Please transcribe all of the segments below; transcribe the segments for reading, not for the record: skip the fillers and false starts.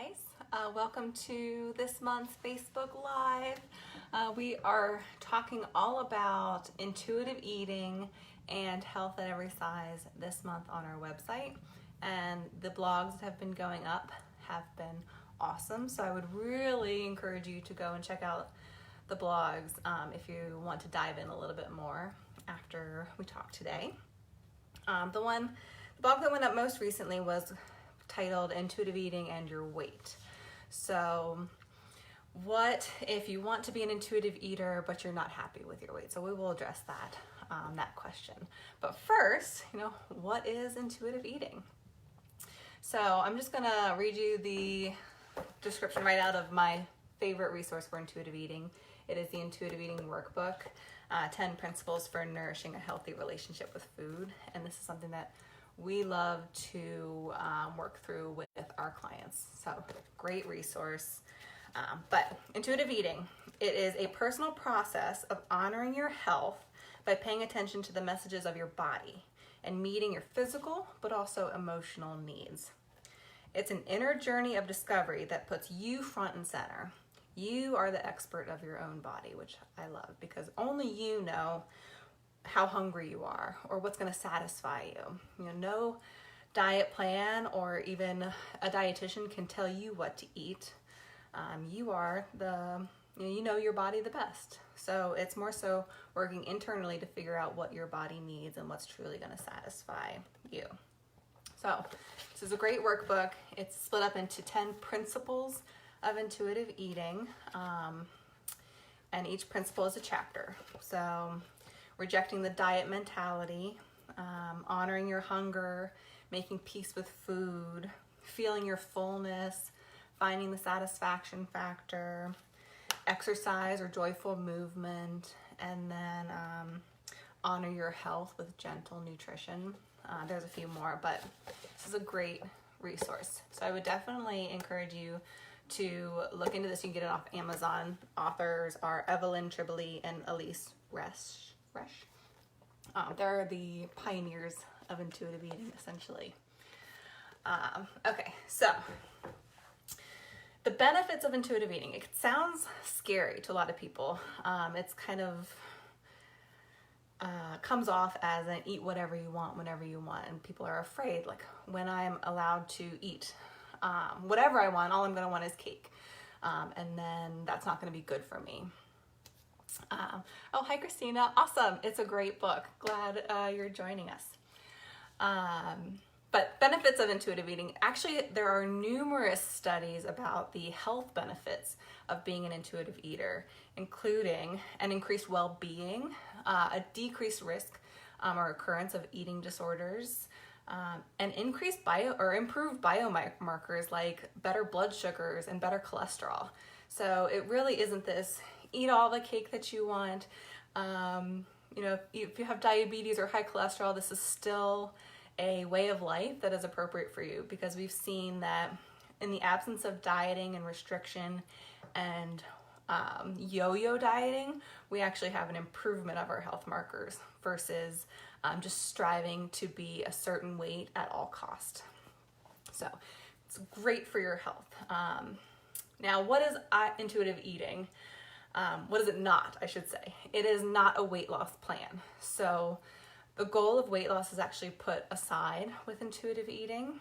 guys. Welcome to this month's Facebook Live. We are talking all about intuitive eating and health at every size this month on our website. And the blogs that have been going up have been awesome. So I would really encourage you to go and check out the blogs if you want to dive in a little bit more after we talk today. The blog that went up most recently was titled Intuitive Eating and Your Weight. So what if you want to be an intuitive eater but you're not happy with your weight? So we will address that question. But first, what is intuitive eating? So I'm just gonna read you the description right out of my favorite resource for intuitive eating. It is the Intuitive Eating Workbook, 10 Principles for Nourishing a Healthy Relationship with Food. And this is something that we love to work through with our clients. So great resource. But intuitive eating, it is a personal process of honoring your health by paying attention to the messages of your body and meeting your physical but also emotional needs. It's an inner journey of discovery that puts you front and center. You are the expert of your own body, which I love because only you know how hungry you are or what's going to satisfy you. No diet plan or even a dietitian can tell you what to eat. You are you know your body the best. So it's more so working internally to figure out what your body needs and what's truly going to satisfy you. So this is a great workbook. It's split up into 10 principles of intuitive eating, and each principle is a chapter. So rejecting the diet mentality, honoring your hunger, making peace with food, feeling your fullness, finding the satisfaction factor, exercise or joyful movement, and then honor your health with gentle nutrition. There's a few more, but this is a great resource. So I would definitely encourage you to look into this. You can get it off Amazon. Authors are Evelyn Tribole and Elise Resch. They're the pioneers of intuitive eating, essentially. Okay, so the benefits of intuitive eating. It sounds scary to a lot of people. It's kind of comes off as an eat whatever you want, whenever you want, and people are afraid, like when I'm allowed to eat whatever I want, all I'm going to want is cake, and then that's not going to be good for me. Oh, hi, Christina. Awesome. It's a great book. Glad you're joining us. But benefits of intuitive eating. Actually, there are numerous studies about the health benefits of being an intuitive eater, including an increased well-being, a decreased risk or occurrence of eating disorders, and increased improved biomarkers like better blood sugars and better cholesterol. So it really isn't this eat all the cake that you want. If you have diabetes or high cholesterol, this is still a way of life that is appropriate for you, because we've seen that in the absence of dieting and restriction and yo-yo dieting, we actually have an improvement of our health markers versus just striving to be a certain weight at all cost. So it's great for your health. Now, what is intuitive eating? What is it not, I should say? It is not a weight loss plan. So the goal of weight loss is actually put aside with intuitive eating.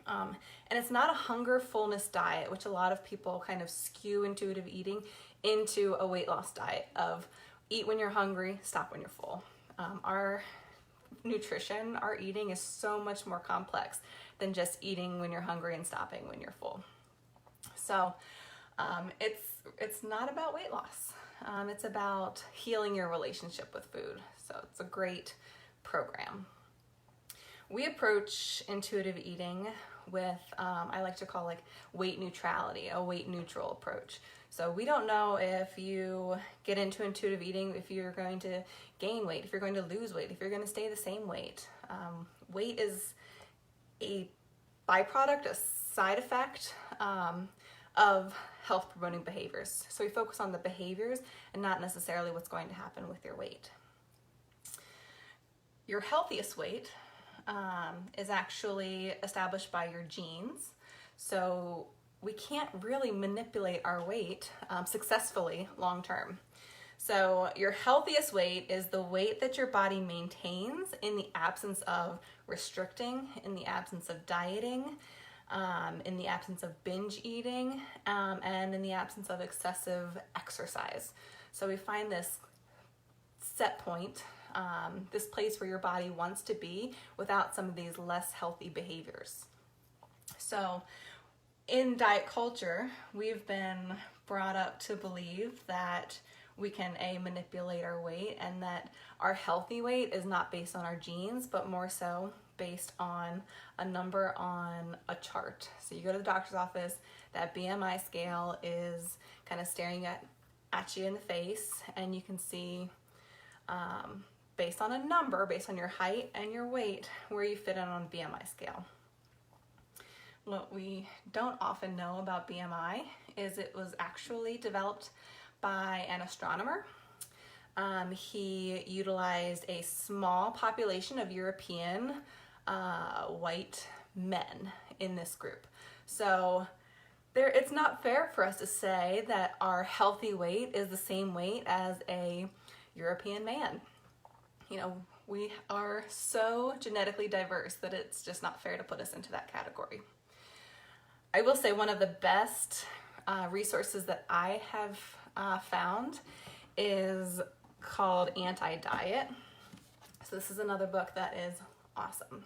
And it's not a hunger fullness diet, which a lot of people kind of skew intuitive eating into a weight loss diet of eat when you're hungry, stop when you're full. Our nutrition, our eating is so much more complex than just eating when you're hungry and stopping when you're full. So it's not about weight loss. It's about healing your relationship with food. So it's a great program. We approach intuitive eating with, I like to call weight neutrality, a weight neutral approach. So we don't know if you get into intuitive eating, if you're going to gain weight, if you're going to lose weight, if you're going to stay the same weight. Weight is a byproduct, a side effect of health promoting behaviors. So we focus on the behaviors and not necessarily what's going to happen with your weight. Your healthiest weight is actually established by your genes. So we can't really manipulate our weight successfully long term. So your healthiest weight is the weight that your body maintains in the absence of restricting, in the absence of dieting, in the absence of binge eating, and in the absence of excessive exercise. So we find this set point, this place where your body wants to be without some of these less healthy behaviors. So in diet culture, we've been brought up to believe that we can manipulate our weight, and that our healthy weight is not based on our genes, but more so based on a number on a chart. So you go to the doctor's office, that BMI scale is kind of staring at you in the face, and you can see based on a number, based on your height and your weight, where you fit in on the BMI scale. What we don't often know about BMI is it was actually developed by an astronomer. He utilized a small population of European white men in this group. So it's not fair for us to say that our healthy weight is the same weight as a European man. You know, we are so genetically diverse that it's just not fair to put us into that category. I will say one of the best resources that I have found is called Anti-Diet. So this is another book that is awesome.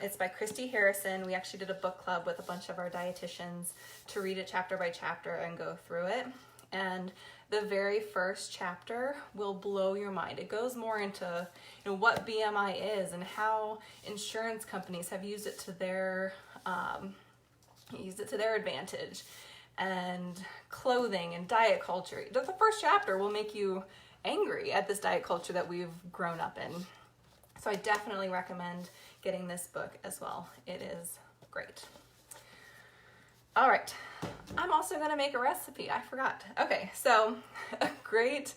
It's by Christy Harrison. We actually did a book club with a bunch of our dietitians to read it chapter by chapter and go through it. And the very first chapter will blow your mind. It goes more into what BMI is and how insurance companies have used it to their advantage, and clothing and diet culture. The first chapter will make you angry at this diet culture that we've grown up in. So I definitely recommend getting this book as well. It is great. All right, I'm also gonna make a recipe. I forgot. Okay, so a great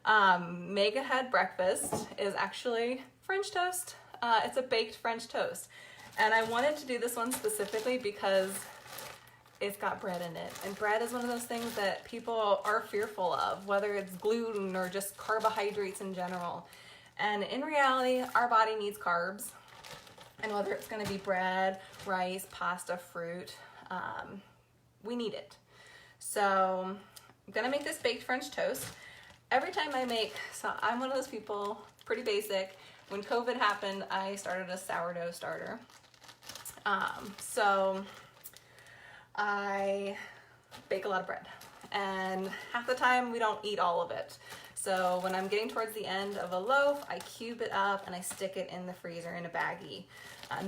mega head breakfast is actually French toast. It's a baked French toast. And I wanted to do this one specifically because it's got bread in it. And bread is one of those things that people are fearful of, whether it's gluten or just carbohydrates in general. And in reality, our body needs carbs. And whether it's gonna be bread, rice, pasta, fruit, we need it. So I'm gonna make this baked French toast. Every time so I'm one of those people, pretty basic. When COVID happened, I started a sourdough starter. So I bake a lot of bread, and half the time we don't eat all of it. So when I'm getting towards the end of a loaf, I cube it up and I stick it in the freezer in a baggie.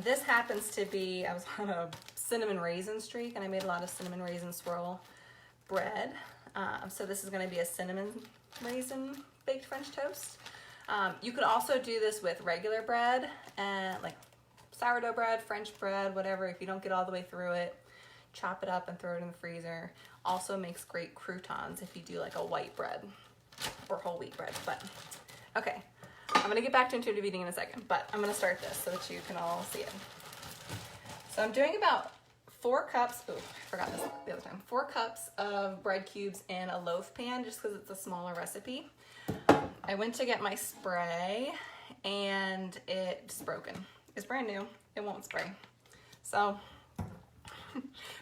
This happens to be, I was on a cinnamon raisin streak, and I made a lot of cinnamon raisin swirl bread. So this is gonna be a cinnamon raisin baked French toast. You could also do this with regular bread, and like sourdough bread, French bread, whatever. If you don't get all the way through it, chop it up and throw it in the freezer. Also makes great croutons if you do like a white bread or whole wheat bread. But okay, I'm gonna get back to intuitive eating in a second, but I'm gonna start this so that you can all see it. So I'm doing about 4 cups, oh, I forgot this the other time, 4 cups of bread cubes in a loaf pan, just because it's a smaller recipe. I went to get my spray and it's broken. It's brand new, it won't spray. So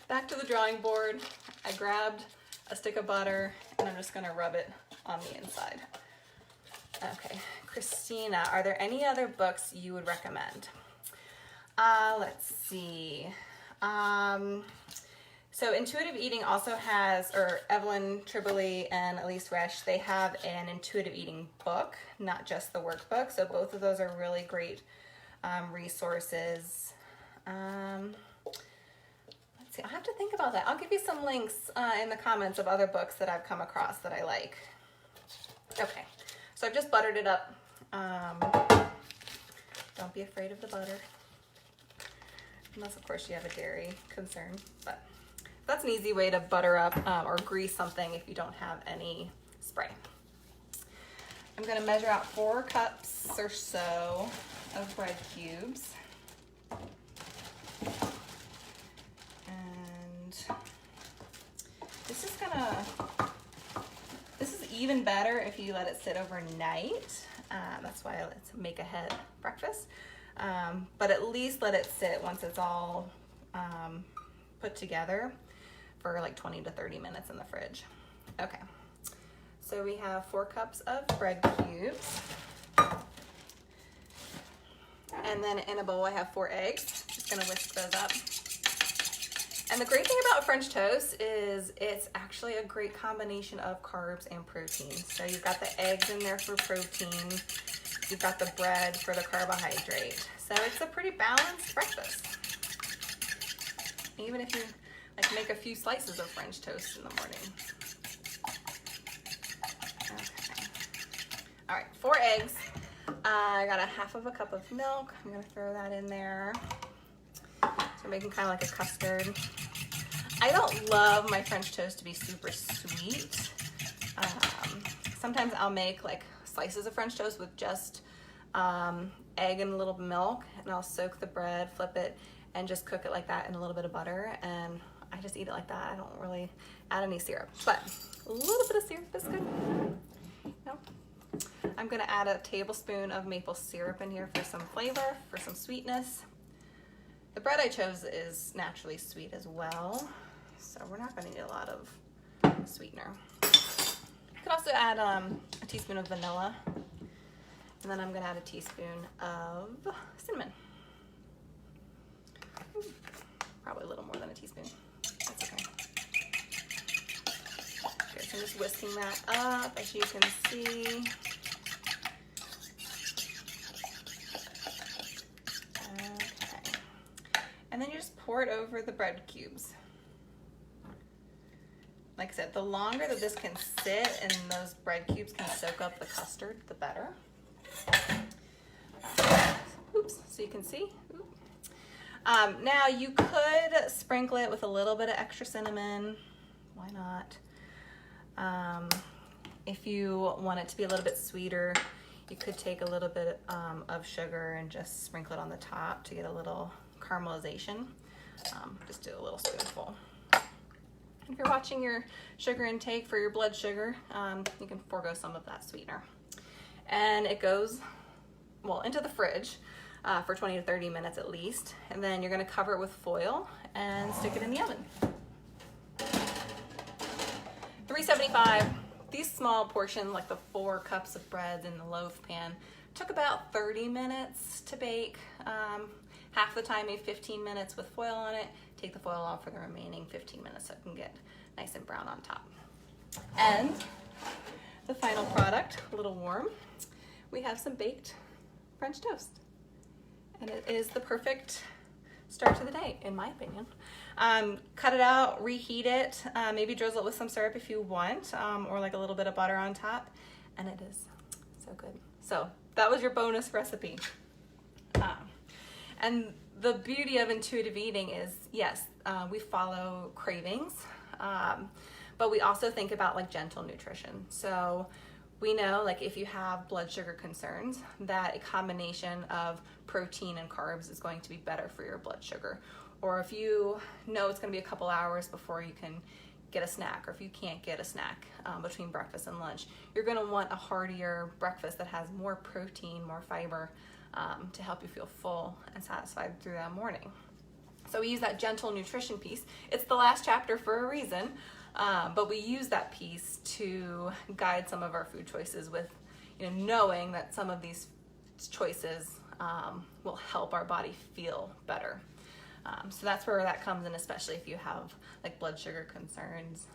back to the drawing board. I grabbed a stick of butter and I'm just gonna rub it on the inside. Okay, Christina, are there any other books you would recommend? Let's see. So Intuitive Eating also has, or Evelyn Tribole and Elise Resch, they have an intuitive eating book, not just the workbook. So both of those are really great resources. Let's see, I'll have to think about that. I'll give you some links in the comments of other books that I've come across that I like. Okay, so I've just buttered it up. Don't be afraid of the butter. Unless, of course, you have a dairy concern. But that's an easy way to butter up or grease something if you don't have any spray. I'm going to measure out 4 cups or so of bread cubes. And This is even better if you let it sit overnight. That's why I like to make ahead breakfast. But at least let it sit once it's all put together for like 20 to 30 minutes in the fridge. Okay, so we have 4 cups of bread cubes. And then in a bowl I have 4 eggs. Just gonna whisk those up. And the great thing about French toast is it's actually a great combination of carbs and protein. So you've got the eggs in there for protein. You've got the bread for the carbohydrate. So it's a pretty balanced breakfast. Even if you like make a few slices of French toast in the morning. Okay. All right, 4 eggs. I got a half of a cup of milk. I'm gonna throw that in there. So we're making kind of like a custard. I don't love my French toast to be super sweet. Sometimes I'll make like slices of French toast with just egg and a little milk, and I'll soak the bread, flip it, and just cook it like that in a little bit of butter, and I just eat it like that. I don't really add any syrup, but a little bit of syrup is good. No. I'm gonna add a tablespoon of maple syrup in here for some flavor, for some sweetness. The bread I chose is naturally sweet as well, so we're not gonna need a lot of sweetener. You can also add a teaspoon of vanilla, and then I'm gonna add a teaspoon of cinnamon. Probably a little more than a teaspoon. That's okay. Okay, so I'm just whisking that up, as you can see. Okay. And then you just pour it over the bread cubes. Like I said, the longer that this can sit and those bread cubes can soak up the custard, the better. Oops, so you can see. Now you could sprinkle it with a little bit of extra cinnamon. Why not? If you want it to be a little bit sweeter, you could take a little bit of sugar and just sprinkle it on the top to get a little caramelization. Just do a little spoonful. If you're watching your sugar intake for your blood sugar, you can forego some of that sweetener. And it goes, well, into the fridge for 20 to 30 minutes at least. And then you're gonna cover it with foil and stick it in the oven. 375. These small portions, like the 4 cups of bread in the loaf pan, took about 30 minutes to bake. Half the time, maybe 15 minutes with foil on it. Take the foil off for the remaining 15 minutes so it can get nice and brown on top. And the final product, a little warm, we have some baked French toast. And it is the perfect start to the day, in my opinion. Cut it out, reheat it, maybe drizzle it with some syrup if you want, or like a little bit of butter on top, and it is so good. So that was your bonus recipe. And the beauty of intuitive eating is, yes, we follow cravings, but we also think about like gentle nutrition. So we know, like, if you have blood sugar concerns, that a combination of protein and carbs is going to be better for your blood sugar. Or if you know it's going to be a couple hours before you can get a snack, or if you can't get a snack between breakfast and lunch, you're going to want a heartier breakfast that has more protein, more fiber, to help you feel full and satisfied through that morning. So we use that gentle nutrition piece. It's the last chapter for a reason, but we use that piece to guide some of our food choices with, knowing that some of these choices will help our body feel better. So that's where that comes in, especially if you have like blood sugar concerns.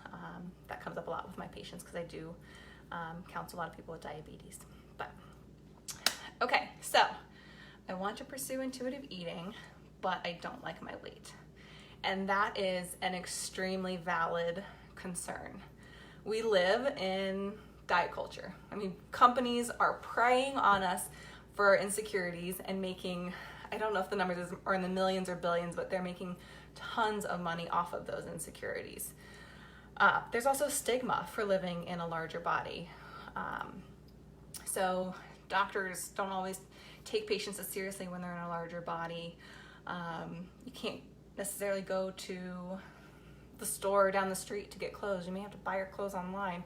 That comes up a lot with my patients because I do counsel a lot of people with diabetes. But okay, so I want to pursue intuitive eating, but I don't like my weight. And that is an extremely valid concern. We live in diet culture. I mean, companies are preying on us for insecurities and making, I don't know if the numbers are in the millions or billions, but they're making tons of money off of those insecurities. There's also stigma for living in a larger body. So doctors don't always take patients as seriously when they're in a larger body. You can't necessarily go to the store down the street to get clothes. You may have to buy your clothes online.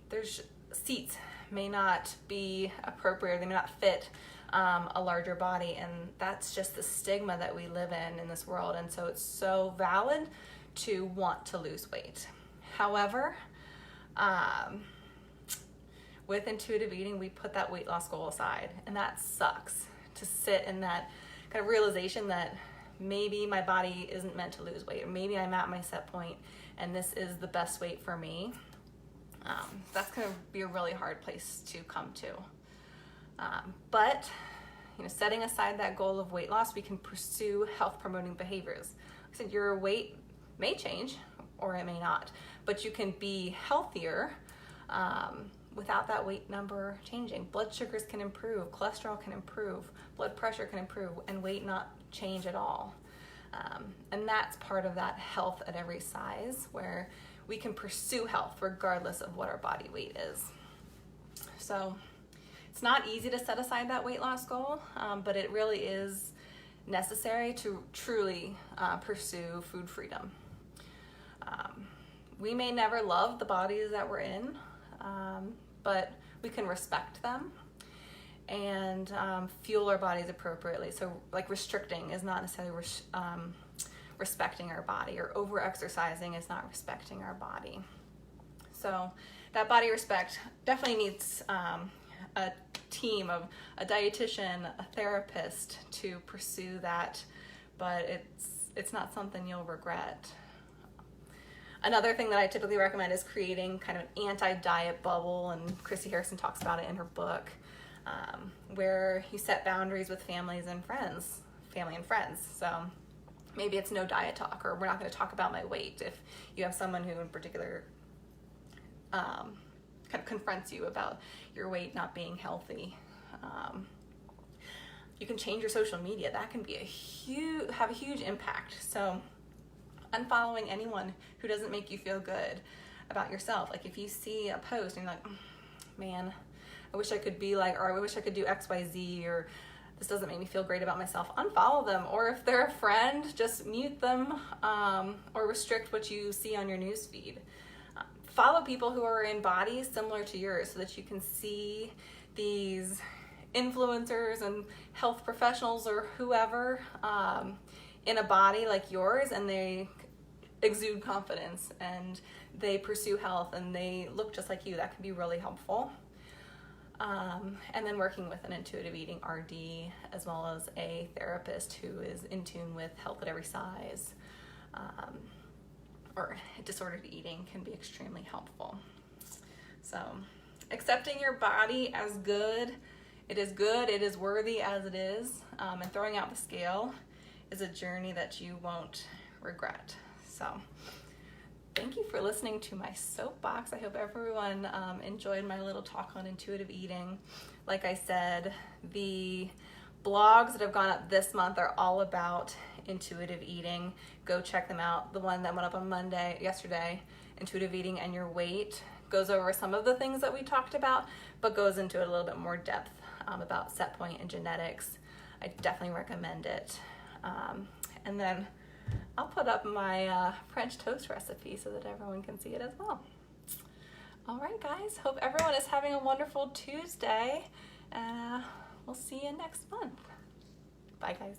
There's seats may not be appropriate, they may not fit a larger body, and that's just the stigma that we live in this world. And so it's so valid to want to lose weight. However, with intuitive eating, we put that weight loss goal aside, and that sucks to sit in that kind of realization that maybe my body isn't meant to lose weight, or maybe I'm at my set point and this is the best weight for me. That's going to be a really hard place to come to. But setting aside that goal of weight loss, we can pursue health promoting behaviors. Like I said, your weight may change or it may not, but you can be healthier without that weight number changing. Blood sugars can improve, cholesterol can improve, blood pressure can improve, and weight not change at all. And that's part of that health at every size, where we can pursue health regardless of what our body weight is. So it's not easy to set aside that weight loss goal, but it really is necessary to truly pursue food freedom. We may never love the bodies that we're in, but we can respect them and fuel our bodies appropriately. So like restricting is not necessarily respecting our body, or over-exercising is not respecting our body. So that body respect definitely needs a team of a dietitian, a therapist to pursue that, but it's not something you'll regret. Another thing that I typically recommend is creating kind of an anti-diet bubble, and Chrissy Harrison talks about it in her book, where you set boundaries with family and friends. So maybe it's no diet talk, or we're not going to talk about my weight. If you have someone who in particular kind of confronts you about your weight not being healthy, you can change your social media. That can be have a huge impact. So unfollowing anyone who doesn't make you feel good about yourself. Like if you see a post and you're like, man, I wish I could be like, or I wish I could do XYZ, or this doesn't make me feel great about myself, unfollow them. Or if they're a friend, just mute them, or restrict what you see on your news feed. Follow people who are in bodies similar to yours, so that you can see these influencers and health professionals or whoever in a body like yours, and they exude confidence and they pursue health and they look just like you. That can be really helpful. And then working with an intuitive eating RD, as well as a therapist who is in tune with health at every size, or disordered eating, can be extremely helpful. So accepting your body as good, it is worthy as it is, and throwing out the scale is a journey that you won't regret. So thank you for listening to my soapbox. I hope everyone enjoyed my little talk on intuitive eating. Like I said, the blogs that have gone up this month are all about intuitive eating. Go check them out. The one that went up on yesterday, Intuitive Eating and Your Weight, goes over some of the things that we talked about, but goes into it a little bit more depth about set point and genetics. I definitely recommend it. And then I'll put up my French toast recipe so that everyone can see it as well. All right, guys. Hope everyone is having a wonderful Tuesday. We'll see you next month. Bye, guys.